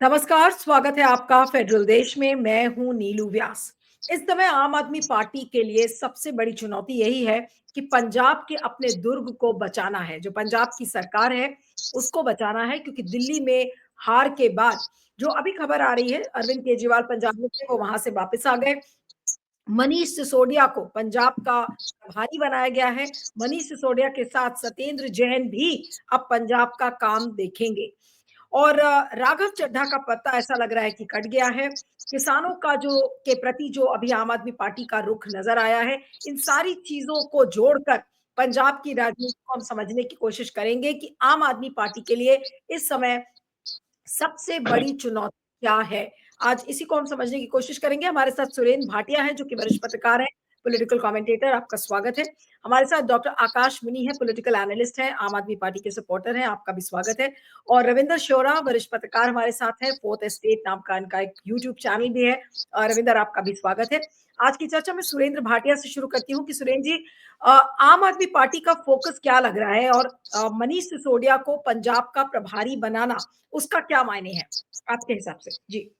नमस्कार, स्वागत है आपका फेडरल देश में। मैं हूँ नीलू व्यास। इस समय आम आदमी पार्टी के लिए सबसे बड़ी चुनौती यही है कि पंजाब के अपने दुर्ग को बचाना है। जो पंजाब की सरकार है, उसको बचाना है क्योंकि दिल्ली में हार के बाद जो अभी खबर आ रही है, अरविंद केजरीवाल पंजाब में थे, वो वहां से वापस आ गए। मनीष सिसोदिया को पंजाब का प्रभारी बनाया गया है। मनीष सिसोदिया के साथ सत्येंद्र जैन भी अब पंजाब का काम देखेंगे। और राघव चड्ढा का पत्ता ऐसा लग रहा है कि कट गया है। किसानों का जो के प्रति जो अभी आम आदमी पार्टी का रुख नजर आया है, इन सारी चीजों को जोड़कर पंजाब की राजनीति को हम समझने की कोशिश करेंगे कि आम आदमी पार्टी के लिए इस समय सबसे बड़ी चुनौती क्या है। आज इसी को हम समझने की कोशिश करेंगे। हमारे साथ सुरेंद्र भाटिया है, जो कि वरिष्ठ पत्रकार हैं, पॉलिटिकल कमेंटेटर। आपका स्वागत है। हमारे साथ डॉक्टर आकाश मुनि है, पॉलिटिकल एनालिस्ट है, आम आदमी पार्टी के सपोर्टर हैं। आपका भी स्वागत है। और रविंदर शोरा, वरिष्ठ पत्रकार, हमारे साथ है। फोर्थ एस्टेट नाम का इनका एक यूट्यूब चैनल भी है। रविंदर, आपका भी स्वागत है। आज की चर्चा में सुरेंद्र भाटिया से शुरू करती हूँ कि सुरेंद्र जी, आम आदमी पार्टी का फोकस क्या लग रहा है, और मनीष सिसोदिया को पंजाब का प्रभारी बनाना, उसका क्या मायने हैं आपके हिसाब से? जी।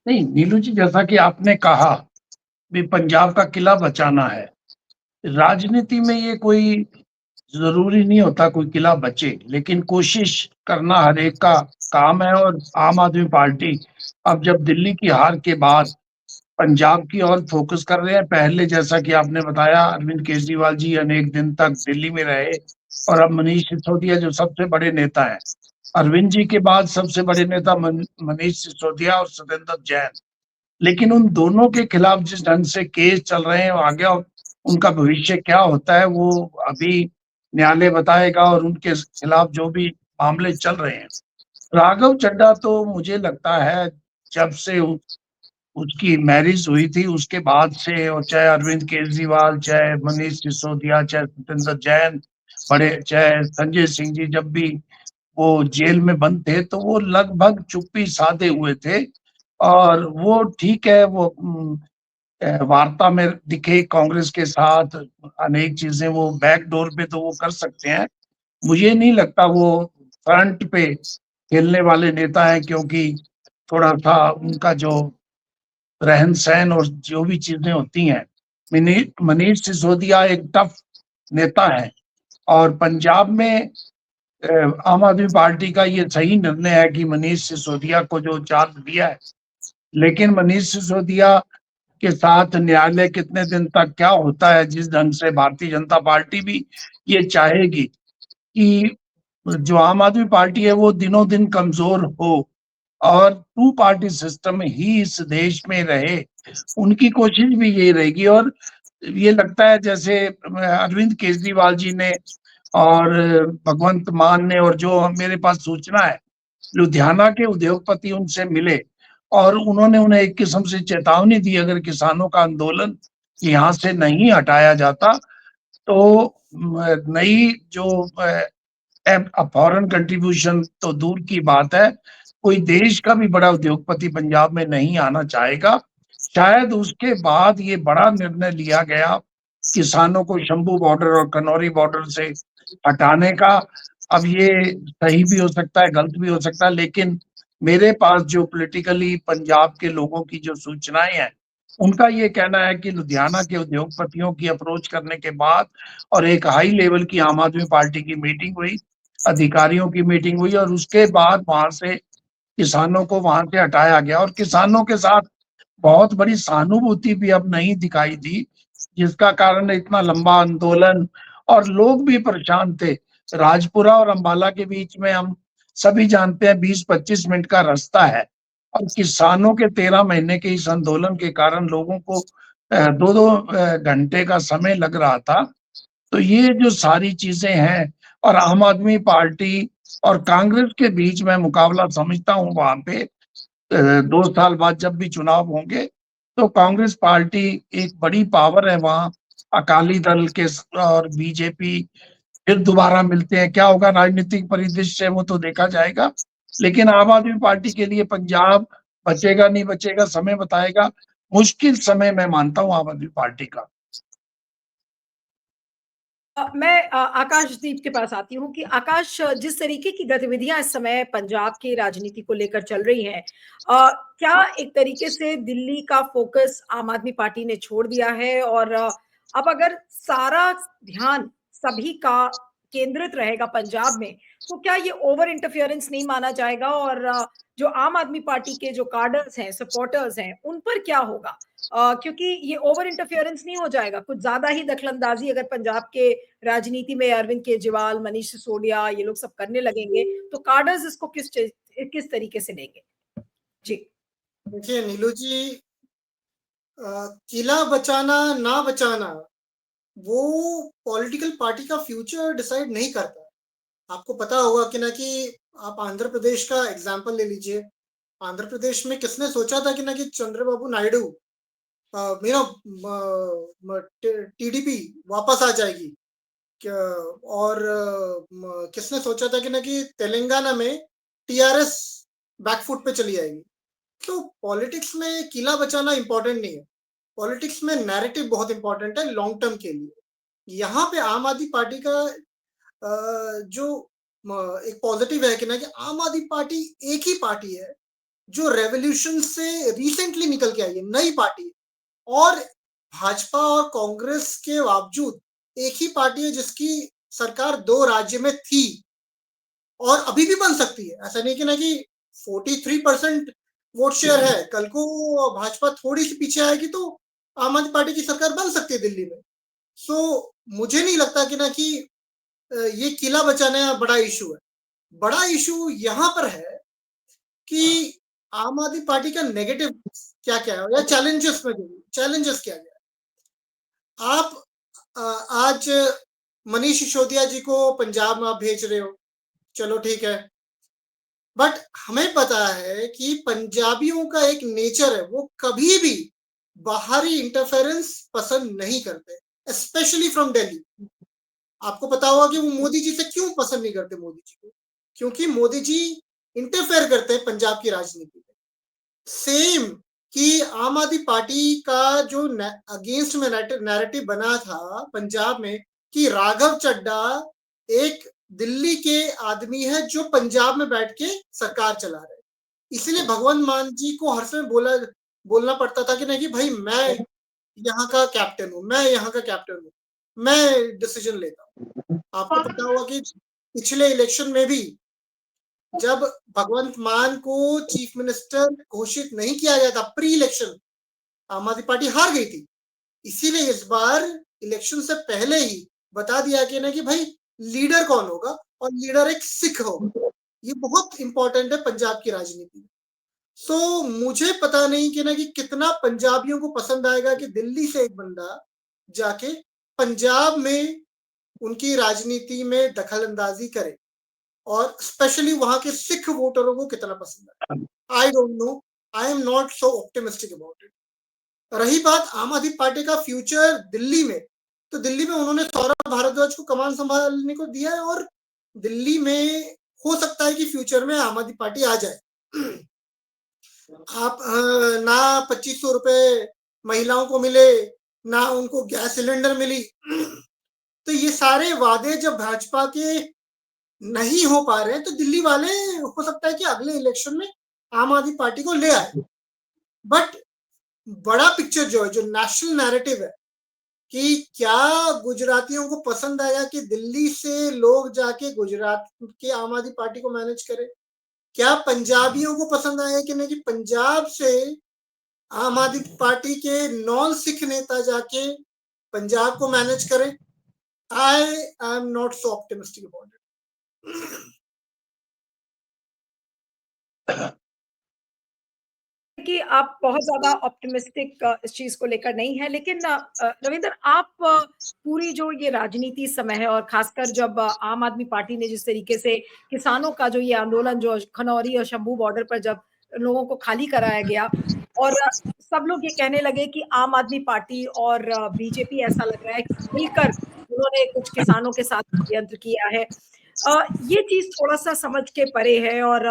नहीं नीलू जी, जैसा कि आपने कहा भी पंजाब का किला बचाना है। राजनीति में ये कोई जरूरी नहीं होता कोई किला बचे, लेकिन कोशिश करना हर एक का काम है। और आम आदमी पार्टी अब जब दिल्ली की हार के बाद पंजाब की ओर फोकस कर रहे हैं। पहले जैसा कि आपने बताया, अरविंद केजरीवाल जी अनेक दिन तक दिल्ली में रहे, और अब मनीष सिसोदिया जो सबसे बड़े नेता हैं, अरविंद जी के बाद सबसे बड़े नेता मनीष सिसोदिया और सत्येंद्र जैन। लेकिन उन दोनों के खिलाफ जिस ढंग से केस चल रहे हैं, आगे उनका भविष्य क्या होता है वो अभी न्यायालय बताएगा, और उनके खिलाफ जो भी मामले चल रहे हैं। राघव चड्ढा तो मुझे लगता है जब से उसकी मैरिज हुई थी उसके बाद से, और चाहे अरविंद केजरीवाल, चाहे मनीष सिसोदिया, चाहे सत्येंद्र जैन, बड़े चाहे संजय सिंह जी, जब भी वो जेल में बंद थे तो वो लगभग चुप्पी साधे हुए थे। और वो ठीक है, वो वार्ता में दिखे कांग्रेस के साथ, अनेक चीजें वो बैक डोर पे तो वो कर सकते हैं। मुझे नहीं लगता वो फ्रंट पे खेलने वाले नेता हैं, क्योंकि थोड़ा सा उनका जो रहन सहन और जो भी चीजें होती हैं। मनीष सिसोदिया एक टफ नेता है, और पंजाब में आम आदमी पार्टी का ये सही निर्णय है कि मनीष सिसोदिया को जो चार्ज दिया है। लेकिन मनीष सिसोदिया के साथ न्यायालय कितने दिन तक क्या होता है, जिस ढंग से भारतीय जनता पार्टी भी ये चाहेगी कि जो आम आदमी पार्टी है वो दिनों दिन कमजोर हो और टू पार्टी सिस्टम ही इस देश में रहे, उनकी कोशिश भी यही रहेगी। और ये लगता है जैसे अरविंद केजरीवाल जी ने और भगवंत मान ने, और जो मेरे पास सूचना है, लुधियाना के उद्योगपति उनसे मिले और उन्होंने उन्हें एक किस्म से चेतावनी दी, अगर किसानों का आंदोलन यहाँ से नहीं हटाया जाता तो नई जो फॉरेन कंट्रीब्यूशन तो दूर की बात है, कोई देश का भी बड़ा उद्योगपति पंजाब में नहीं आना चाहेगा। शायद उसके बाद ये बड़ा निर्णय लिया गया किसानों को शंभू बॉर्डर और कनौरी बॉर्डर से हटाने का। अब ये सही भी हो सकता है, गलत भी हो सकता है, लेकिन मेरे पास जो पॉलिटिकली पंजाब के लोगों की जो सूचनाएं हैं, उनका ये कहना है कि लुधियाना के उद्योगपतियों की अप्रोच करने के बाद और एक हाई लेवल की आम आदमी पार्टी की मीटिंग हुई, अधिकारियों की मीटिंग हुई, और उसके बाद वहां से किसानों को वहां से हटाया गया। और किसानों के साथ बहुत बड़ी सहानुभूति भी अब नहीं दिखाई दी, जिसका कारण इतना लंबा आंदोलन, और लोग भी परेशान थे। राजपुरा और अंबाला के बीच में हम सभी जानते हैं 20-25 मिनट का रास्ता है, और किसानों के 13 महीने के इस आंदोलन के कारण लोगों को 2-2 घंटे का समय लग रहा था। तो ये जो सारी चीजें हैं, और आम आदमी पार्टी और कांग्रेस के बीच में मुकाबला समझता हूँ वहां पे। 2 साल बाद जब भी चुनाव होंगे तो कांग्रेस पार्टी एक बड़ी पावर है वहां। अकाली दल के और बीजेपी फिर दोबारा मिलते हैं, क्या होगा राजनीतिक परिदृश्य वो तो देखा जाएगा। लेकिन आम आदमी पार्टी के लिए पंजाब बचेगा नहीं बचेगा समय बताएगा। मुश्किल समय मैं मानता हूँ आम आदमी पार्टी का। मैं आकाशदीप के पास आती हूँ कि आकाश, जिस तरीके की गतिविधियां इस समय पंजाब की राजनीति को लेकर चल रही हैं, क्या एक तरीके से दिल्ली का फोकस आम आदमी पार्टी ने छोड़ दिया है, और अब अगर सारा ध्यान सभी का केंद्रित रहेगा पंजाब में, तो क्या ये ओवर इंटरफियरेंस नहीं माना जाएगा, और जो आम आदमी पार्टी के जो कार्डर्स हैं, सपोर्टर्स हैं, उन पर क्या होगा? क्योंकि ये ओवर इंटरफियरेंस नहीं हो जाएगा, कुछ ज्यादा ही दखलंदाजी अगर पंजाब के राजनीति में अरविंद केजरीवाल, मनीष सिसोदिया ये लोग सब करने लगेंगे, तो कार्डर्स इसको किस तरीके से लेंगे? जी देखिए नीलू जी, किला बचाना ना बचाना वो पॉलिटिकल पार्टी का फ्यूचर डिसाइड नहीं करता। आपको पता होगा कि ना कि आप आंध्र प्रदेश का एग्जाम्पल ले लीजिए। आंध्र प्रदेश में किसने सोचा था कि ना कि चंद्रबाबू नायडू टीडीपी वापस आ जाएगी, और किसने सोचा था कि ना कि तेलंगाना में टीआरएस बैकफुट पे चली आएगी। तो पॉलिटिक्स में किला बचाना इंपॉर्टेंट नहीं है, पॉलिटिक्स में नैरेटिव बहुत इंपॉर्टेंट है लॉन्ग टर्म के लिए। यहाँ पे आम आदमी पार्टी का जो एक पॉजिटिव है कि ना कि आम आदमी पार्टी एक ही पार्टी है जो रेवोल्यूशन से रिसेंटली निकल के आई है, नई पार्टी है। और भाजपा और कांग्रेस के बावजूद एक ही पार्टी है जिसकी सरकार 2 राज्य में थी और अभी भी बन सकती है। ऐसा नहीं कि ना कि 43% वोट शेयर है, कल को भाजपा थोड़ी सी पीछे आएगी तो आम आदमी पार्टी की सरकार बन सकती है दिल्ली में। सो मुझे नहीं लगता कि ना कि ये किला बचाना बड़ा इशू है। बड़ा इशू यहाँ पर है कि आम आदमी पार्टी का नेगेटिव क्या क्या है या चैलेंजेस में चैलेंजेस क्या क्या। आप आज मनीष सिसोदिया जी को पंजाब में आप भेज रहे हो, चलो ठीक है, बट हमें पता है कि पंजाबियों का एक नेचर है, वो कभी भी बाहरी इंटरफेरेंस पसंद नहीं करते, स्पेशली फ्रॉम दिल्ली। आपको पता होगा कि वो मोदी जी से क्यों पसंद नहीं करते मोदी जी को, क्योंकि मोदी जी इंटरफेयर करते हैं पंजाब की राजनीति में। सेम कि आम आदमी पार्टी का जो अगेंस्ट में नैरेटिव बना था पंजाब में कि राघव चड्ढा एक दिल्ली के आदमी है जो पंजाब में बैठ के सरकार चला रहे, इसलिए भगवंत मान जी को हर समय बोलना पड़ता था कि नहीं कि भाई मैं यहाँ का कैप्टन हूँ, मैं यहाँ का कैप्टन हूँ, मैं डिसीजन लेता हूँ। आपको पता होगा कि पिछले इलेक्शन में भी जब भगवंत मान को चीफ मिनिस्टर घोषित नहीं किया गया था प्री इलेक्शन, आम आदमी पार्टी हार गई थी। इसीलिए इस बार इलेक्शन से पहले ही बता दिया गया ना कि भाई लीडर कौन होगा, और लीडर एक सिख होगा। ये बहुत इंपॉर्टेंट है पंजाब की राजनीति में। सो मुझे पता नहीं कि ना कि कितना पंजाबियों को पसंद आएगा कि दिल्ली से एक बंदा जाके पंजाब में उनकी राजनीति में दखल अंदाजी करे, और स्पेशली वहां के सिख वोटरों को कितना पसंद है। I don't know, I am not so optimistic about it. रही बात आम आदमी पार्टी का फ्यूचर दिल्ली में, तो दिल्ली में उन्होंने सौरभ भारद्वाज को कमान संभालने को दिया है, और दिल्ली में हो सकता है कि फ्यूचर में आम आदमी पार्टी आ जाए। आप ना 2500 रुपए महिलाओं को मिले, ना उनको गैस सिलेंडर मिली, तो ये सारे वादे जब भाजपा के नहीं हो पा रहे हैं तो दिल्ली वाले हो सकता है कि अगले इलेक्शन में आम आदमी पार्टी को ले आए। बट बड़ा पिक्चर जो है, जो नेशनल नैरेटिव है कि क्या गुजरातियों को पसंद आया कि दिल्ली से लोग जाके गुजरात के आम आदमी पार्टी को मैनेज करें, क्या पंजाबियों को पसंद आया कि नहीं कि पंजाब से आम आदमी पार्टी के नॉन सिख नेता जाके पंजाब को मैनेज करें। I am not so optimistic about it. कि आप बहुत ज्यादा ऑप्टिमिस्टिक इस चीज को लेकर नहीं है, लेकिन रविंदर, आप पूरी जो ये राजनीति समय है, और खासकर जब आम आदमी पार्टी ने जिस तरीके से किसानों का जो ये आंदोलन जो खनौरी और शंभू बॉर्डर पर जब लोगों को खाली कराया गया, और सब लोग ये कहने लगे कि आम आदमी पार्टी और बीजेपी, ऐसा लग रहा है कि मिलकर उन्होंने कुछ किसानों के साथ षड्यंत्र किया है, ये चीज़ थोड़ा-सा समझ के परे है और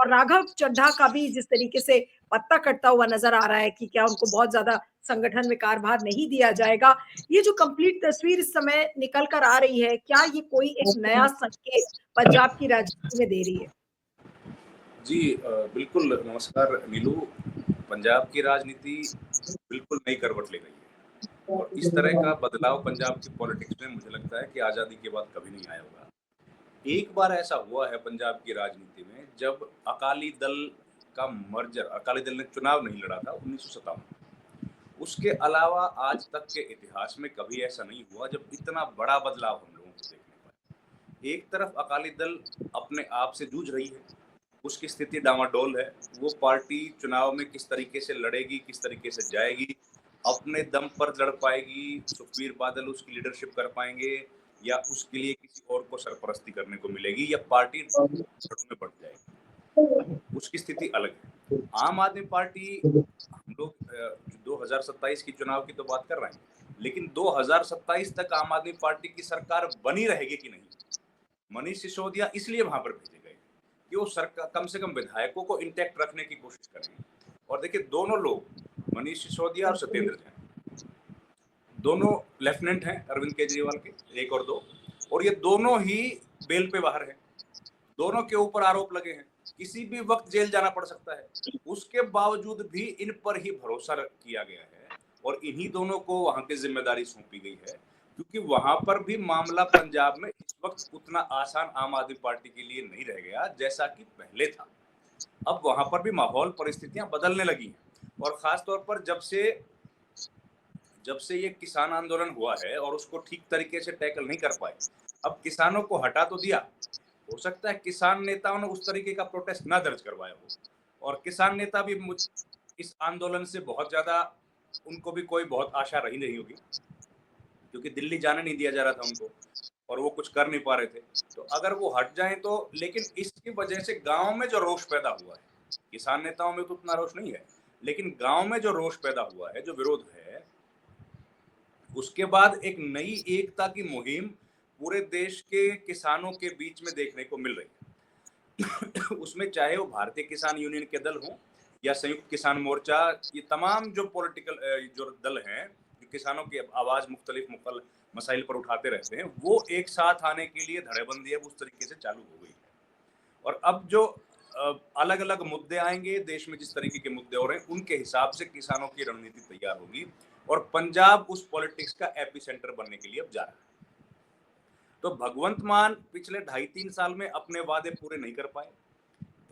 राघव चड्ढा का भी जिस तरीके से पत्ता कटता हुआ नज़र आ रहा है कि क्या उनको बहुत ज़्यादा संगठन में कार्यभार नहीं दिया जाएगा। ये जो कंप्लीट तस्वीर इस समय निकल कर आ रही है, क्या ये कोई एक नया संकेत पंजाब की राजनीति में दे रही है? जी बिल्कुल नमस्कार नीलू। पंजाब की राजनीति बिल्कुल नई करवट ले गई है और इस तरह का बदलाव पंजाब की पॉलिटिक्स में मुझे लगता है कि आज़ादी के बाद कभी नहीं आया होगा। एक बार ऐसा हुआ है पंजाब की राजनीति में जब अकाली दल का मर्जर, अकाली दल ने चुनाव नहीं लड़ा था 1957। उसके अलावा आज तक के इतिहास में कभी ऐसा नहीं हुआ जब इतना बड़ा बदलाव हम लोगों को देखने पाए। एक तरफ अकाली दल अपने आप से जूझ रही है, उसकी स्थिति डामाडोल है। वो पार्टी चुनाव में किस तरीके से लड़ेगी, किस तरीके से जाएगी, अपने दम पर लड़ पाएगी, सुखबीर बादल उसकी लीडरशिप कर पाएंगे या उसके लिए किसी और को सरपरस्ती करने को मिलेगी या पार्टी धड़ों में बढ़ जाएगी, उसकी स्थिति अलग है। आम आदमी पार्टी, हम लोग 2027 की चुनाव की तो बात कर रहे हैं, लेकिन 2027 तक आम आदमी पार्टी की सरकार बनी रहेगी कि नहीं, मनीष सिसोदिया इसलिए वहां पर भेजे गए कि वो सरकार कम से कम विधायकों को इंटैक्ट रखने की कोशिश करेंगे। और देखिए दोनों लोग, मनीष सिसोदिया और सत्येंद्र जैन, दोनों लेफ्टिनेंट हैं अरविंद केजरीवाल के, 1 और 2, और ये दोनों ही बेल पे बाहर हैं। दोनों के ऊपर आरोप लगे हैं, किसी भी वक्त जेल जाना पड़ सकता है। उसके बावजूद भी इन पर ही भरोसा किया गया है और इन्हीं दोनों को वहां की जिम्मेदारी सौंपी गई है, क्योंकि वहां पर भी मामला पंजाब में इस वक्त उतना आसान आम आदमी पार्टी के लिए नहीं रह गया जैसा कि पहले था। अब वहां पर भी माहौल, परिस्थितियां बदलने लगी हैं और खासतौर पर जब से ये किसान आंदोलन हुआ है और उसको ठीक तरीके से टैकल नहीं कर पाए, अब किसानों को हटा तो दिया, हो सकता है किसान नेताओं ने उस तरीके का प्रोटेस्ट ना दर्ज करवाया हो और किसान नेता भी इस आंदोलन से बहुत ज्यादा, उनको भी कोई बहुत आशा रही नहीं होगी, क्योंकि दिल्ली जाने नहीं दिया जा रहा था उनको और वो कुछ कर नहीं पा रहे थे। तो अगर वो हट जाएं तो, लेकिन इसकी वजह से गांव में जो रोष पैदा हुआ है, किसान नेताओं में तो उतना रोष नहीं है, लेकिन गांव में जो रोष पैदा हुआ है, जो विरोध है, उसके बाद एक नई एकता की मुहिम पूरे देश के किसानों के बीच में देखने को मिल रही है। उसमें चाहे वो भारतीय किसान यूनियन के दल हों या संयुक्त किसान मोर्चा, ये तमाम जो पॉलिटिकल जो दल हैं जो किसानों की आवाज मुख्तलिफ मसाइल पर उठाते रहते हैं, वो एक साथ आने के लिए धड़ेबंदी अब उस तरीके से चालू हो गई है। और अब जो अलग अलग मुद्दे आएंगे देश में, जिस तरीके के मुद्दे हो रहे हैं, उनके हिसाब से किसानों की रणनीति तैयार होगी और पंजाब उस पॉलिटिक्स का एपिसेंटर बनने के लिए अब जा रहा है। तो भगवंत मान पिछले 2.5-3 साल में अपने वादे पूरे नहीं कर पाए,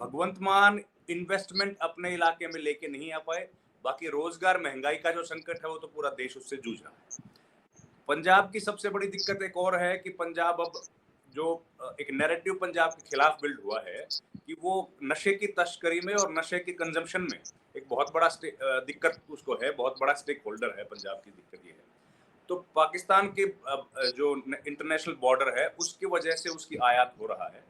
भगवंत मान इन्वेस्टमेंट अपने इलाके में लेके नहीं आ पाए, बाकी रोजगार, महंगाई का जो संकट है वो तो पूरा देश उससे जूझ रहा है। पंजाब की सबसे बड़ी दिक्कत एक और है कि पंजाब अब जो एक नैरेटिव पंजाब के खिलाफ बिल्ड हुआ है कि वो नशे की तस्करी में और नशे के कंजम्पशन में एक बहुत बड़ा दिक्कत उसको है, बहुत बड़ा स्टेक होल्डर है। पंजाब की दिक्कत ये है, तो पाकिस्तान के जो इंटरनेशनल बॉर्डर है उसकी वजह से उसकी आयात हो रहा है।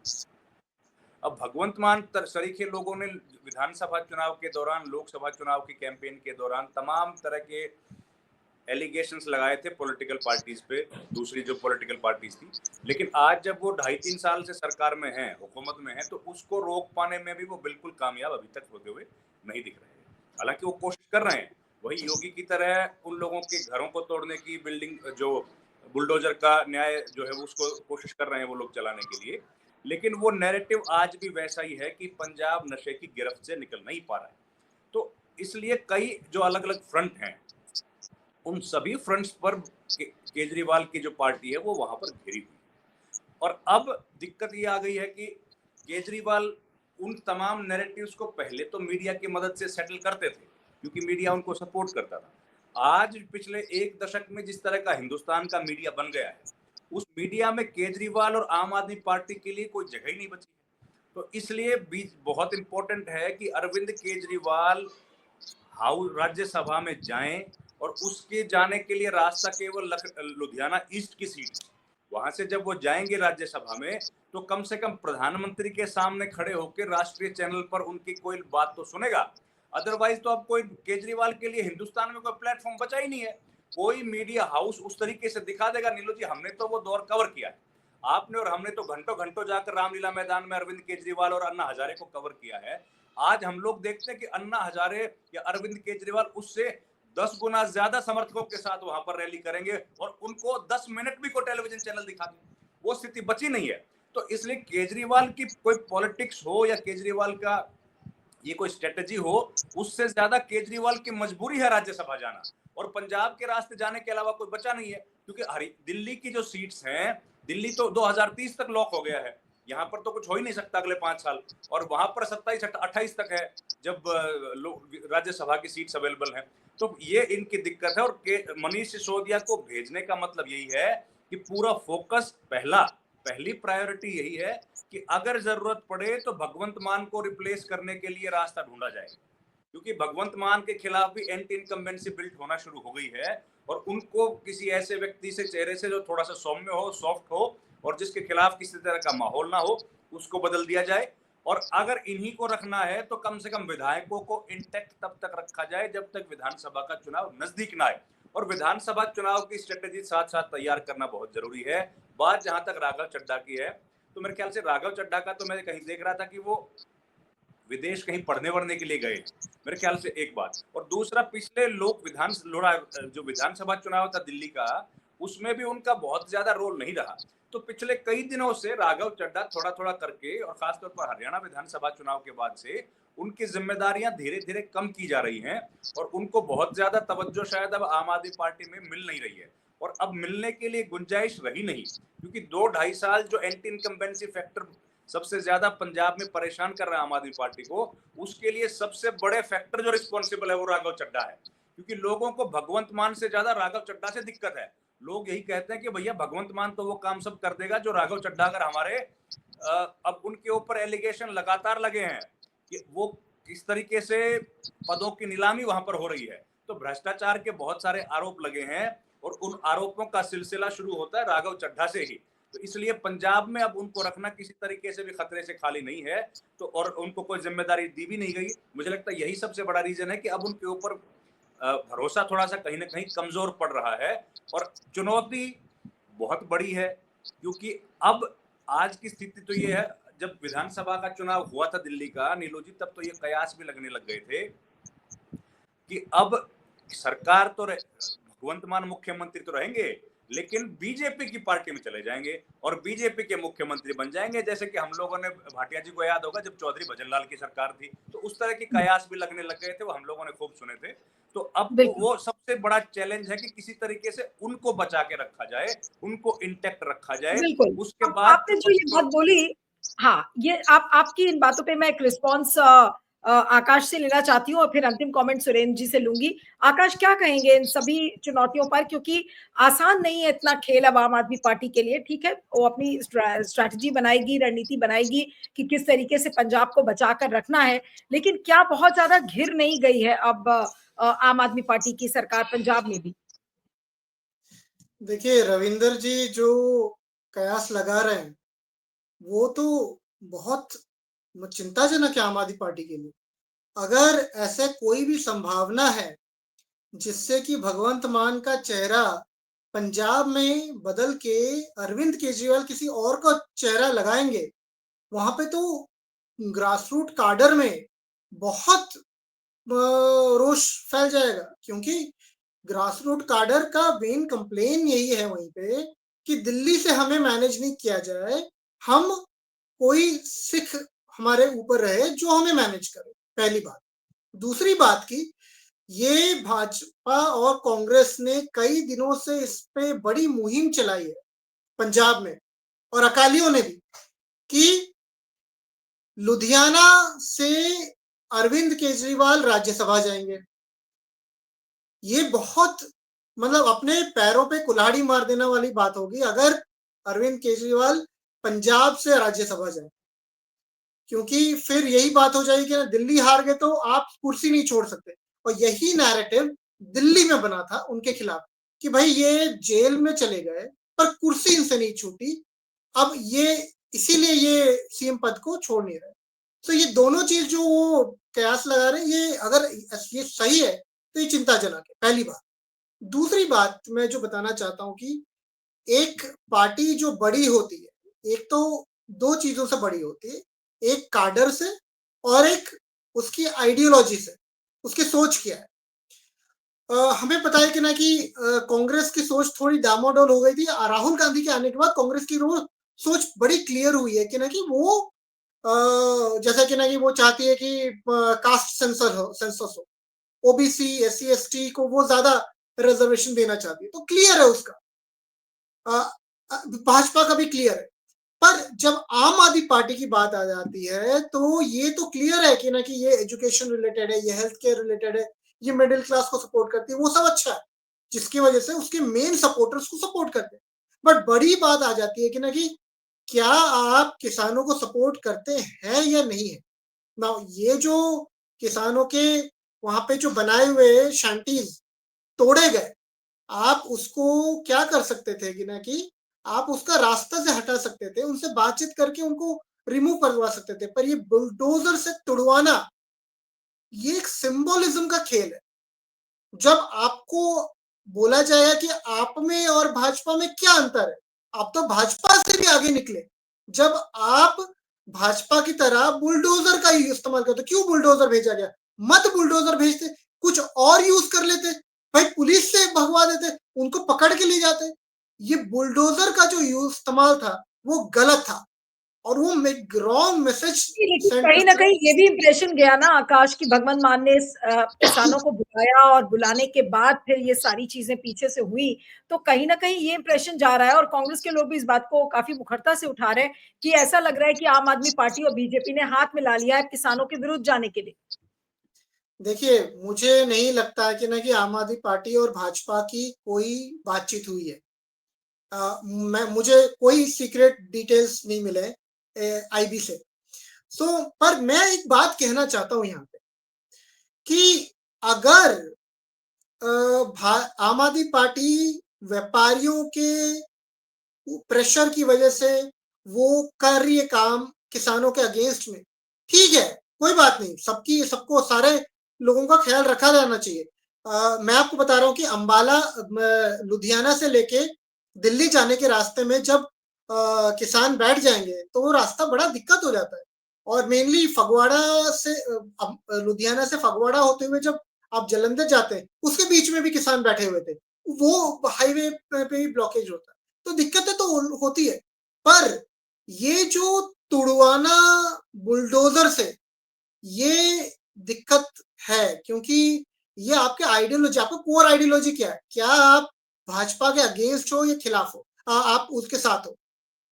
अब भगवंत मान सरीखे लोगों ने विधानसभा चुनाव के दौरान, लोकसभा चुनाव की कैंपेन के दौरान तमाम तरह के एलिगेशंस लगाए थे पॉलिटिकल पार्टीज पे, दूसरी जो पॉलिटिकल पार्टीज थी, लेकिन आज जब वो 2.5-3 साल से सरकार में है, हुकूमत में है, तो उसको रोक पाने में भी वो बिल्कुल कामयाब अभी तक होते हुए नहीं दिख रहे हैं। हालांकि वो कोशिश कर रहे हैं, वही योगी की तरह उन लोगों के घरों को तोड़ने की, बिल्डिंग जो बुलडोजर का न्याय जो है उसको कोशिश कर रहे हैं वो लोग चलाने के लिए, लेकिन वो नैरेटिव आज भी वैसा ही है कि पंजाब नशे की गिरफ्त से निकल नहीं पा रहा है। तो इसलिए कई जो अलग अलग फ्रंट हैं, उन सभी फ्रंट्स पर केजरीवाल की जो पार्टी है वो वहां पर घिरी हुई है। और अब दिक्कत ये आ गई है कि केजरीवाल उन तमाम नैरेटिव्स को पहले तो मीडिया की मदद से सेटल करते थे, क्योंकि मीडिया उनको सपोर्ट करता था। आज पिछले 1 दशक में जिस तरह का हिंदुस्तान का मीडिया बन गया है, उस मीडिया में केजरीवाल और आम आदमी पार्टी के लिए कोई जगह ही नहीं बची है। तो इसलिए बहुत इंपॉर्टेंट है कि अरविंद केजरीवाल राज्यसभा में जाएं, और उसके जाने के लिए रास्ता केवल लुधियाना ईस्ट की सीट, वहां से जब वो जाएंगे राज्यसभा में, तो कम से कम प्रधानमंत्री के सामने खड़े होकर राष्ट्रीय चैनल पर उनकी कोई बात तो सुनेगा। अदरवाइज तो अब कोई केजरीवाल के लिए हिंदुस्तान में कोई प्लेटफॉर्म बचा ही नहीं है। कोई मीडिया हाउस उस तरीके से दिखा देगा, नीलो जी हमने तो वो दौर कवर किया है, आपने और हमने तो घंटों घंटों जाकर रामलीला मैदान में अरविंद केजरीवाल और अन्ना हजारे को कवर किया है। आज हम लोग देखते हैं कि अन्ना हजारे या अरविंद केजरीवाल उससे 10 गुना ज्यादा समर्थकों के साथ वहां पर रैली करेंगे और उनको 10 मिनट भी कोई टेलीविजन चैनल दिखा दें, वो स्थिति बची नहीं है। तो इसलिए केजरीवाल की कोई पॉलिटिक्स हो या केजरीवाल का ये कोई स्ट्रेटजी हो, उससे ज्यादा केजरीवाल की मजबूरी है राज्यसभा जाना, और पंजाब के रास्ते जाने के अलावा कोई बचा नहीं है, क्योंकि दिल्ली की जो सीट्स हैं, दिल्ली तो 2030 तक लॉक हो गया है, यहाँ पर तो कुछ हो ही नहीं सकता अगले 5 साल, और वहां पर 27-28 तक है जब राज्यसभा की सीट्स अवेलेबल हैं। तो ये इनकी दिक्कत है, और मनीष सिसोदिया को भेजने का मतलब यही है कि पूरा फोकस पहली प्रायोरिटी यही है कि अगर जरूरत पड़े तो भगवंत मान को रिप्लेस करने के लिए रास्ता ढूंढा जाए, क्योंकि भगवंत मान के खिलाफ भी एंटी इनकम्बेंसी बिल्ड होना शुरू हो गई है, और उनको किसी ऐसे व्यक्ति से, चेहरे से जो थोड़ा सा सौम्य हो, सॉफ्ट हो, और जिसके खिलाफ किसी तरह का माहौल ना हो, उसको बदल दिया जाए। और अगर इन्हीं को रखना है तो कम से कम विधायकों को इंटैक्ट तब तक रखा जाए जब तक विधानसभा का चुनाव नजदीक ना आए, और विधानसभा चुनाव की स्ट्रेटेजी साथ साथ तैयार करना बहुत जरूरी है। बात जहां तक राघव चड्ढा की है, तो मेरे ख्याल से राघव चड्ढा का तो मैं कहीं देख रहा था कि वो विदेश कहीं पढ़ने वढ़ने के लिए गए, मेरे ख्याल से एक बात, और दूसरा पिछले जो विधानसभा चुनाव था दिल्ली का, उसमें भी उनका बहुत ज्यादा रोल नहीं रहा। तो पिछले कई दिनों से राघव चड्ढा थोड़ा थोड़ा करके, और खासतौर पर हरियाणा विधानसभा चुनाव के बाद से उनकी जिम्मेदारियां धीरे धीरे कम की जा रही हैं, और उनको बहुत ज्यादा तवज्जो शायद अब आम आदमी पार्टी में मिल नहीं रही है, और अब मिलने के लिए गुंजाइश रही नहीं, क्योंकि 2-2.5 साल जो एंटी इनकम्बेंसी फैक्टर सबसे ज्यादा पंजाब में परेशान कर रहा है आम आदमी पार्टी को, उसके लिए सबसे बड़े फैक्टर जो रिस्पॉन्सिबल है वो राघव चड्ढा है, क्योंकि लोगों को भगवंत मान से ज्यादा राघव चड्ढा से दिक्कत है। लोग यही कहते हैं कि भैया भगवंत मान तो वो काम सब कर देगा जो राघव चड्ढा अगर हमारे अब उनके ऊपर एलिगेशन लगातार लगे हैं कि वो किस तरीके से पदों की नीलामी वहां पर हो रही है, तो भ्रष्टाचार के बहुत सारे आरोप लगे हैं, और उन आरोपों का सिलसिला शुरू होता है राघव चड्ढा से ही। तो इसलिए पंजाब में अब उनको रखना किसी तरीके से भी खतरे से खाली नहीं है, तो और उनको कोई जिम्मेदारी दी भी नहीं गई। मुझे लगता है यही सबसे बड़ा रीजन है कि अब उनके ऊपर भरोसा थोड़ा सा कहीं ना कहीं कमजोर पड़ रहा है, और चुनौती बहुत बड़ी है, क्योंकि अब आज की स्थिति तो ये है, जब विधानसभा का चुनाव हुआ था दिल्ली का, नीलू जी, तब तो ये कयास भी लगने लग गए थे कि अब सरकार तो भगवंत मान मुख्यमंत्री तो रहेंगे, लेकिन बीजेपी की पार्टी में चले जाएंगे और बीजेपी के मुख्यमंत्री बन जाएंगे, जैसे कि हम लोगों ने, भाटिया जी को याद होगा जब चौधरी भजनलाल की सरकार थी, तो उस तरह की कयास भी लगने लग गए थे, वो हम लोगों ने खूब सुने थे। तो अब वो सबसे बड़ा चैलेंज है कि किसी तरीके से उनको बचा के रखा जाए, उनको इंटैक्ट रखा जाए। उसके बाद आपने जो ये बात बोली, हाँ, ये आपकी इन बातों पे मैं एक रिस्पॉन्स आकाश से लेना चाहती हूँ, और फिर अंतिम कमेंट सुरेंद्र जी से लूंगी। आकाश, क्या कहेंगे इन सभी चुनौतियों पर, क्योंकि आसान नहीं है इतना खेल अब आम आदमी पार्टी के लिए। ठीक है, वो अपनी स्ट्रैटेजी बनाएगी, रणनीति बनाएगी कि किस तरीके से पंजाब को बचा कर रखना है, लेकिन क्या बहुत ज्यादा घिर नहीं गई है अब आम आदमी पार्टी की सरकार पंजाब में भी? देखिए, रविंदर जी जो कयास लगा रहे हैं वो तो बहुत चिंताजनक है आम आदमी पार्टी के लिए। अगर ऐसे कोई भी संभावना है जिससे कि भगवंत मान का चेहरा पंजाब में बदल के अरविंद केजरीवाल किसी और का चेहरा लगाएंगे, वहां पे तो ग्रासरूट काडर में बहुत रोष फैल जाएगा, क्योंकि ग्रासरूट काडर का मेन कंप्लेन यही है वहीं पे कि दिल्ली से हमें मैनेज नहीं किया जाए, हम कोई सिख हमारे ऊपर रहे जो हमें मैनेज करे, पहली बात। दूसरी बात की, ये भाजपा और कांग्रेस ने कई दिनों से इस पे बड़ी मुहिम चलाई है पंजाब में, और अकालियों ने भी, कि लुधियाना से अरविंद केजरीवाल राज्यसभा जाएंगे। ये बहुत मतलब अपने पैरों पे कुल्हाड़ी मार देने वाली बात होगी अगर अरविंद केजरीवाल पंजाब से राज्यसभा जाए, क्योंकि फिर यही बात हो जाएगी कि दिल्ली हार गए तो आप कुर्सी नहीं छोड़ सकते। और यही नैरेटिव दिल्ली में बना था उनके खिलाफ कि भाई ये जेल में चले गए पर कुर्सी इनसे नहीं छूटी, अब ये इसीलिए ये सीएम पद को छोड़ नहीं रहे। तो ये दोनों चीज जो वो कयास लगा रहे हैं, ये अगर ये सही है तो ये चिंताजनक है, पहली बात। दूसरी बात मैं जो बताना चाहता हूं कि एक पार्टी जो बड़ी होती है एक तो 2 चीज़ों से बड़ी होती है, एक काडर से और एक उसकी आइडियोलॉजी से, उसकी सोच क्या है। हमें पता है कि ना कि कांग्रेस की सोच थोड़ी डामाडोल हो गई थी। राहुल गांधी के आने के बाद कांग्रेस की सोच बड़ी क्लियर हुई है कि ना कि वो जैसा कि ना कि वो चाहती है कि कास्ट सेंसस हो, ओबीसी, एससी, एसटी को वो ज्यादा रिजर्वेशन देना चाहती है, तो क्लियर है उसका। भाजपा का भी क्लियर है। पर जब आम आदमी पार्टी की बात आ जाती है तो ये तो क्लियर है कि ना कि ये एजुकेशन रिलेटेड है, ये हेल्थ केयर रिलेटेड है, ये मिडिल क्लास को सपोर्ट करती है, वो सब अच्छा है, जिसकी वजह से उसके मेन सपोर्टर्स को सपोर्ट करते हैं। बट बड़ी बात आ जाती है कि ना कि क्या आप किसानों को सपोर्ट करते हैं या नहीं है ना। ये जो किसानों के वहां पे जो बनाए हुए शैंटीज तोड़े गए, आप उसको क्या कर सकते थे कि ना कि आप उसका रास्ता से हटा सकते थे, उनसे बातचीत करके उनको रिमूव करवा सकते थे। पर ये बुलडोजर से तुड़वाना, ये एक सिंबोलिज्म का खेल है। जब आपको बोला जाएगा कि आप में और भाजपा में क्या अंतर है, आप तो भाजपा से भी आगे निकले। जब आप भाजपा की तरह बुलडोजर का ही इस्तेमाल करते, क्यों बुलडोजर भेजा गया? मत बुलडोजर भेजते, कुछ और यूज कर लेते, भाई पुलिस से भगवा देते, उनको पकड़ के ले जाते। ये बुलडोजर का जो इस्तेमाल था वो गलत था और वो रॉन्ग मैसेज लेकिन सेंड कहीं ना करता है। कहीं ये भी इम्प्रेशन गया ना आकाश की भगवंत मान ने किसानों को बुलाया और बुलाने के बाद फिर ये सारी चीजें पीछे से हुई, तो कहीं ना कहीं ये इम्प्रेशन जा रहा है और कांग्रेस के लोग भी इस बात को काफी मुखरता से उठा रहे हैं कि ऐसा लग रहा है कि आम आदमी पार्टी और बीजेपी ने हाथ मिला लिया है किसानों के विरुद्ध जाने के लिए। देखिए, मुझे नहीं लगता कि ना कि आम आदमी पार्टी और भाजपा की कोई बातचीत हुई है। मुझे कोई सीक्रेट डिटेल्स नहीं मिले आईबी से। पर मैं एक बात कहना चाहता हूं यहाँ पे कि अगर आम आदमी पार्टी व्यापारियों के प्रेशर की वजह से वो कर रही है काम किसानों के अगेंस्ट में, ठीक है, कोई बात नहीं, सबको सारे लोगों का ख्याल रखा जाना चाहिए। मैं आपको बता रहा हूँ कि अंबाला लुधियाना से लेके दिल्ली जाने के रास्ते में जब किसान बैठ जाएंगे तो वो रास्ता बड़ा दिक्कत हो जाता है। और मेनली फगवाड़ा से लुधियाना से फगवाड़ा होते हुए जब आप जलंधर जाते हैं, उसके बीच में भी किसान बैठे हुए थे, वो हाईवे पे ही ब्लॉकेज होता है, तो दिक्कतें तो होती है। पर ये जो तुड़वाना बुलडोजर से, ये दिक्कत है, क्योंकि ये आपके आइडियोलॉजी, आपका कोर आइडियोलॉजी क्या है? क्या आप भाजपा के अगेंस्ट हो या खिलाफ हो? आप उसके साथ हो।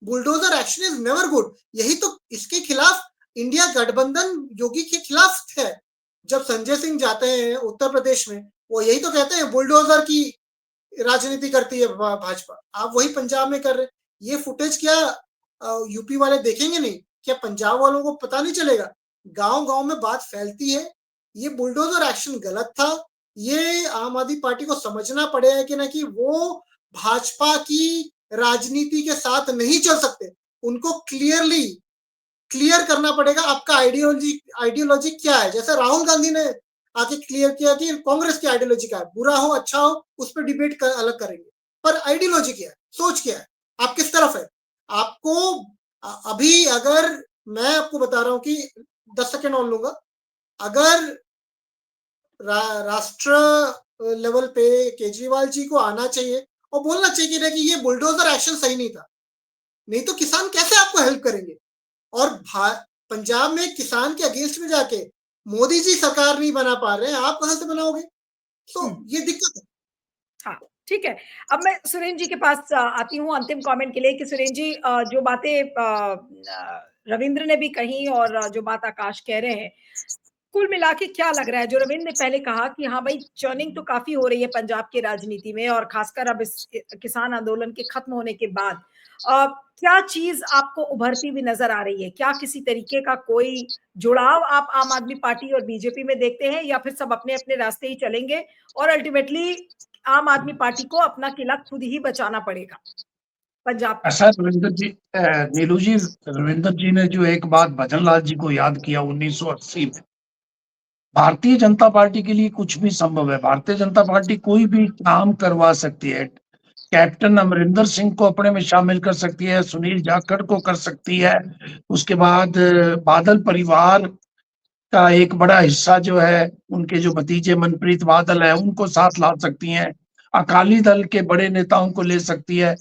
Bulldozer action is never good. यही तो इसके खिलाफ इंडिया गठबंधन योगी के खिलाफ है। जब संजय सिंह जाते हैं उत्तर प्रदेश में, वो यही तो कहते हैं बुलडोजर की राजनीति करती है भाजपा। आप वही पंजाब में कर रहे हैं। ये फुटेज क्या यूपी वाले देखेंगे नहीं? क्या पंजाब वालों को पता नहीं चलेगा? गांव गांव में बात फैलती है। ये बुलडोजर एक्शन गलत था। ये आम आदमी पार्टी को समझना पड़ेगा कि ना कि वो भाजपा की राजनीति के साथ नहीं चल सकते। उनको क्लियर करना पड़ेगा आपका आइडियोलॉजी क्या है। जैसे राहुल गांधी ने आके क्लियर किया कि कांग्रेस की आइडियोलॉजी क्या है, बुरा हो अच्छा हो उस पर डिबेट अलग करेंगे, पर आइडियोलॉजी क्या है, सोच क्या है, आप किस तरफ है। आपको अभी अगर मैं आपको बता रहा हूं कि 10 सेकेंड और लूंगा, अगर राष्ट्र लेवल पे केजरीवाल जी को आना चाहिए और बोलना चाहिए कि ये बुलडोजर एक्शन सही नहीं था, नहीं तो किसान कैसे आपको हेल्प करेंगे। और पंजाब में किसान के अगेंस्ट में जाके मोदी जी सरकार नहीं बना पा रहे हैं, आप कहां से बनाओगे? तो ये दिक्कत है। हाँ, ठीक है। अब मैं सुरेंद्र जी के पास आती हूँ अंतिम कमेंट के लिए कि सुरेंद्र जी जो बातें रविंद्र ने भी कही और जो बात आकाश कह रहे हैं, कुल मिला के क्या लग रहा है? जो रविंद्र ने पहले कहा कि हाँ भाई चर्निंग तो काफी हो रही है पंजाब की राजनीति में और खासकर अब इस किसान आंदोलन के खत्म होने के बाद क्या चीज आपको उभरती हुई नजर आ रही है? क्या किसी तरीके का कोई जुड़ाव आप आम आदमी पार्टी और बीजेपी में देखते हैं या फिर सब अपने अपने रास्ते ही चलेंगे और अल्टीमेटली आम आदमी पार्टी को अपना किला खुद ही बचाना पड़ेगा पंजाब का? ऐसा रविंदर जी, नीलू जी, रविंदर जी ने जो एक बात भजन लाल जी को याद किया 1980 में, भारतीय जनता पार्टी के लिए कुछ भी संभव है। भारतीय जनता पार्टी कोई भी काम करवा सकती है। कैप्टन अमरिंदर सिंह को अपने में शामिल कर सकती है, सुनील जाखड़ को कर सकती है, उसके बाद बादल परिवार का एक बड़ा हिस्सा जो है, उनके जो भतीजे मनप्रीत बादल है, उनको साथ ला सकती हैं, अकाली दल के बड़े नेताओं को ले सकती है।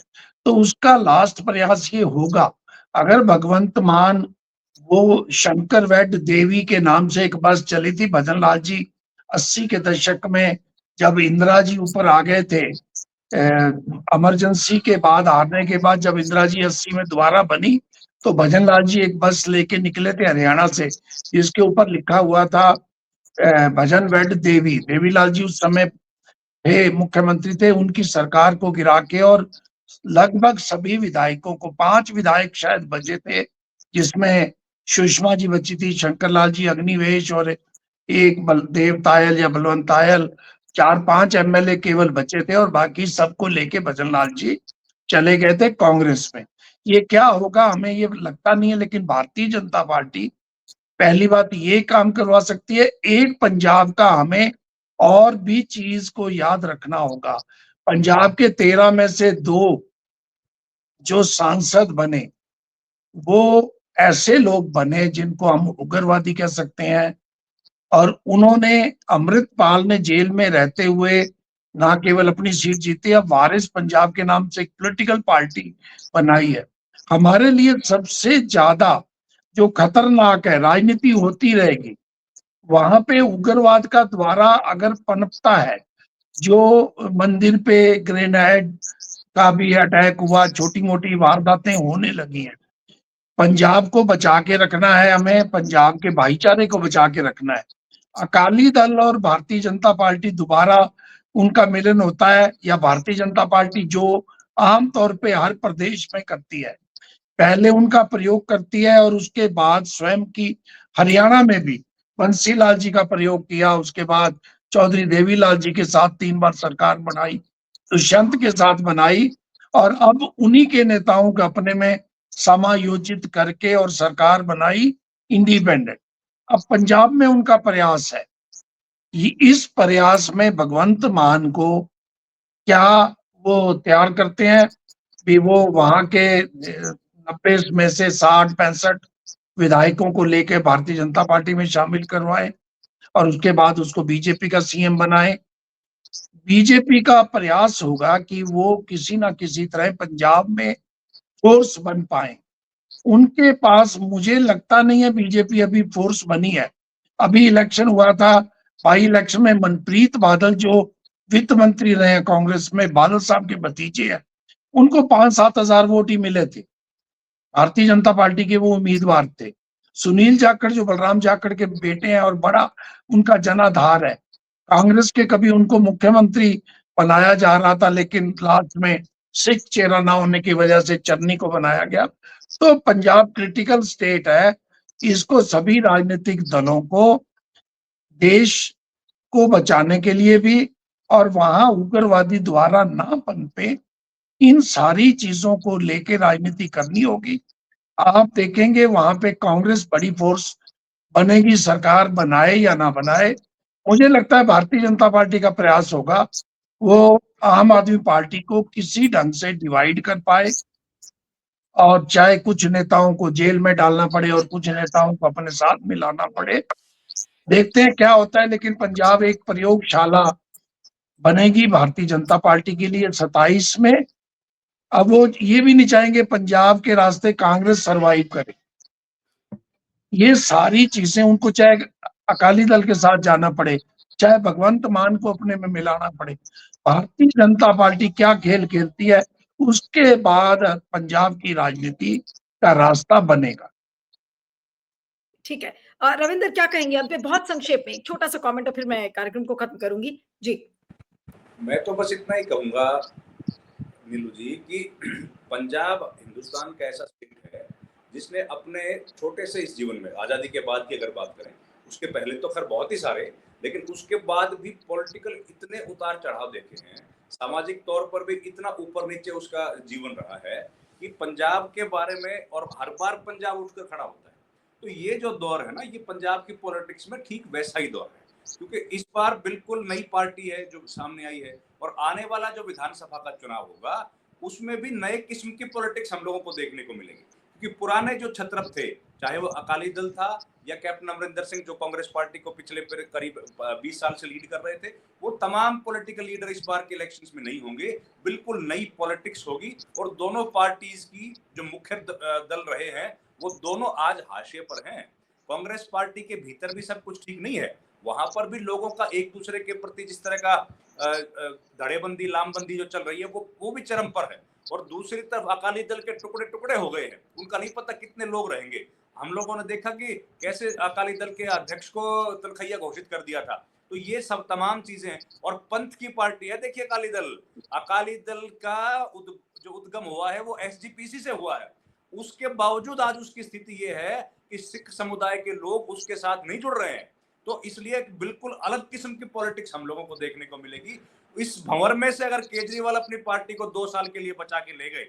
तो उसका लास्ट प्रयास ये होगा, अगर भगवंत मान, वो शंकर वैद देवी के नाम से एक बस चली थी, भजन लाल जी 80 के दशक में जब इंदिरा जी ऊपर आ गए थे, इमरजेंसी के बाद, हारने के बाद जब इंदिरा जी 80 में दोबारा बनी, तो भजन लाल जी एक बस लेके निकले थे हरियाणा से, जिसके ऊपर लिखा हुआ था भजन वैद देवी। देवीलाल जी उस समय थे, मुख्यमंत्री थे, उनकी सरकार को गिरा के और लगभग सभी विधायकों को, 5 विधायक शायद बचे थे, जिसमें सुषमा जी बची थी, शंकर लाल जी अग्निवेश और एक बलदेव तायल या बलवंत तायल, 4-5 एमएलए केवल बचे थे और बाकी सबको लेके भजन लाल जी चले गए थे कांग्रेस में। ये क्या होगा हमें ये लगता नहीं है, लेकिन भारतीय जनता पार्टी पहली बात ये काम करवा सकती है। एक पंजाब का हमें और भी चीज को याद रखना होगा, पंजाब के 13 में से 2 जो सांसद बने, वो ऐसे लोग बने जिनको हम उग्रवादी कह सकते हैं, और उन्होंने, अमृतपाल ने जेल में रहते हुए ना केवल अपनी सीट जीती, अब वारिस पंजाब के नाम से एक पॉलिटिकल पार्टी बनाई है। हमारे लिए सबसे ज्यादा जो खतरनाक है, राजनीति होती रहेगी, वहां पे उग्रवाद का द्वारा अगर पनपता है, जो मंदिर पे ग्रेनेड का भी अटैक हुआ, छोटी मोटी वारदातें होने लगी हैं, पंजाब को बचा के रखना है हमें, पंजाब के भाईचारे को बचा के रखना है। अकाली दल और भारतीय जनता पार्टी दोबारा उनका मिलन होता है, या भारतीय जनता पार्टी जो आमतौर पे हर प्रदेश में करती है, पहले उनका प्रयोग करती है और उसके बाद स्वयं की, हरियाणा में भी बंसीलाल जी का प्रयोग किया, उसके बाद चौधरी देवीलाल जी के साथ 3 बार सरकार बनाई, दुष्यंत के साथ बनाई, और अब उन्हीं के नेताओं को अपने में समायोजित करके और सरकार बनाई इंडिपेंडेंट। अब पंजाब में उनका प्रयास है, इस प्रयास में भगवंत मान को क्या वो तैयार करते हैं भी, वो वहां के 90 में से 60-65 विधायकों को लेकर भारतीय जनता पार्टी में शामिल करवाए और उसके बाद उसको बीजेपी का सीएम बनाए। बीजेपी का प्रयास होगा कि वो किसी ना किसी तरह पंजाब में फोर्स बन पाए। उनके पास मुझे लगता नहीं है बीजेपी अभी फोर्स बनी है। अभी इलेक्शन हुआ था, बाई इलेक्शन में मनप्रीत बादल जो वित्त मंत्री रहे हैं कांग्रेस में, बादल साहब के भतीजे हैं, उनको 5-7 हजार वोट ही मिले थे, भारतीय जनता पार्टी के वो उम्मीदवार थे। सुनील जाखड़ जो बलराम जाखड़ के बेटे हैं और बड़ा उनका जनाधार है, कांग्रेस के कभी उनको मुख्यमंत्री बनाया जा रहा था, लेकिन लास्ट में सिख चेहरा ना होने की वजह से चन्नी को बनाया गया। तो पंजाब क्रिटिकल स्टेट है, इसको सभी राजनीतिक दलों को देश को बचाने के लिए भी, और वहां उग्रवादी द्वारा ना पनपे, इन सारी चीजों को लेके राजनीति करनी होगी। आप देखेंगे वहां पे कांग्रेस बड़ी फोर्स बनेगी, सरकार बनाए या ना बनाए। मुझे लगता है भारतीय जनता पार्टी का प्रयास होगा वो आम आदमी पार्टी को किसी ढंग से डिवाइड कर पाए, और चाहे कुछ नेताओं को जेल में डालना पड़े और कुछ नेताओं को अपने साथ मिलाना पड़े, देखते हैं क्या होता है। लेकिन पंजाब एक प्रयोगशाला बनेगी भारतीय जनता पार्टी के लिए 27 में। अब वो ये भी नहीं चाहेंगे पंजाब के रास्ते कांग्रेस सरवाइव करे, ये सारी चीजें उनको, चाहे अकाली दल के साथ जाना पड़े, चाहे भगवंत मान को अपने में मिलाना पड़े, भारतीय जनता पार्टी क्या खेल खेलती है उसके बाद पंजाब की राजनीति का रास्ता बनेगा। ठीक है। रविंदर क्या कहेंगे अंत में, बहुत संक्षेप में एक छोटा सा कमेंट और फिर मैं कार्यक्रम को खत्म करूंगी जी। मैं तो बस इतना ही कहूंगा नीलू जी कि पंजाब हिंदुस्तान का ऐसा स्टेट है जिसने अपने छोटे से इस जीवन में, आज़ादी के बाद की अगर बात करें, उसके पहले तो खैर बहुत ही सारे, लेकिन उसके बाद भी पॉलिटिकल इतने उतार चढ़ाव देखे हैं, सामाजिक तौर पर भी इतना ऊपर नीचे उसका जीवन रहा है कि पंजाब के बारे में, और हर बार पंजाब उठकर खड़ा होता है। तो ये जो दौर है ना, ये पंजाब की पॉलिटिक्स में ठीक वैसा ही दौर है, क्योंकि इस बार बिल्कुल नई पार्टी है जो सामने आई है, और आने वाला जो विधानसभा का चुनाव होगा उसमें भी नए किस्म की पॉलिटिक्स हम लोगों को देखने को मिलेगी, क्योंकि पुराने जो छत्रप थे, चाहे वो अकाली दल था या कैप्टन अमरिंदर सिंह जो कांग्रेस पार्टी को पिछले करीब 20 साल से लीड कर रहे थे, वो तमाम पॉलिटिकल लीडर इस बार के इलेक्शंस में नहीं होंगे। बिल्कुल नई पॉलिटिक्स होगी और दोनों पार्टीज की जो मुख्य दल रहे हैं वो दोनों आज हाशिए पर हैं। कांग्रेस पार्टी के भीतर भी सब कुछ ठीक नहीं है, वहां पर भी लोगों का एक दूसरे के प्रति जिस तरह का धड़ेबंदी लामबंदी जो चल रही है वो भी चरम पर है। और दूसरी तरफ अकाली दल के टुकड़े टुकड़े हो गए हैं, उनका नहीं पता कितने लोग रहेंगे। हम लोगों ने देखा कि कैसे अकाली दल के अध्यक्ष को तनखैया घोषित कर दिया था। तो ये सब तमाम चीजें हैं। और पंथ की पार्टी है, देखिए अकाली दल का जो उद्गम हुआ है वो एसजीपीसी से हुआ है, उसके बावजूद आज उसकी स्थिति ये है कि सिख समुदाय के लोग उसके साथ नहीं जुड़ रहे हैं। तो इसलिए बिल्कुल अलग किस्म की पॉलिटिक्स हम लोगों को देखने को मिलेगी। इस भंवर में से अगर केजरीवाल अपनी पार्टी को 2 साल के लिए बचा के ले गए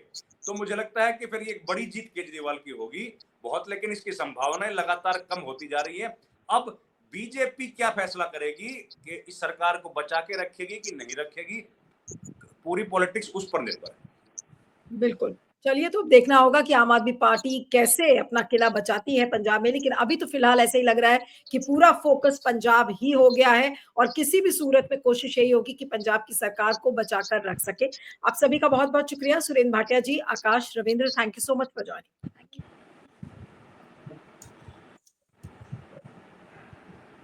तो मुझे लगता है कि फिर ये एक बड़ी जीत केजरीवाल की होगी बहुत, लेकिन इसकी संभावनाएं लगातार कम होती जा रही है। अब बीजेपी क्या फैसला करेगी कि इस सरकार को बचा के रखेगी कि नहीं रखेगी, पूरी पॉलिटिक्स उस पर निर्भर है। बिल्कुल। चलिए, तो देखना होगा कि आम आदमी पार्टी कैसे अपना किला बचाती है पंजाब में, लेकिन अभी तो फिलहाल ऐसे ही लग रहा है कि पूरा फोकस पंजाब ही हो गया है और किसी भी सूरत में कोशिश यही होगी कि पंजाब की सरकार को बचाकर रख सके। आप सभी का बहुत-बहुत शुक्रिया। Surendra Bhatia ji, Akash, Ravindra, thank you so much for joining.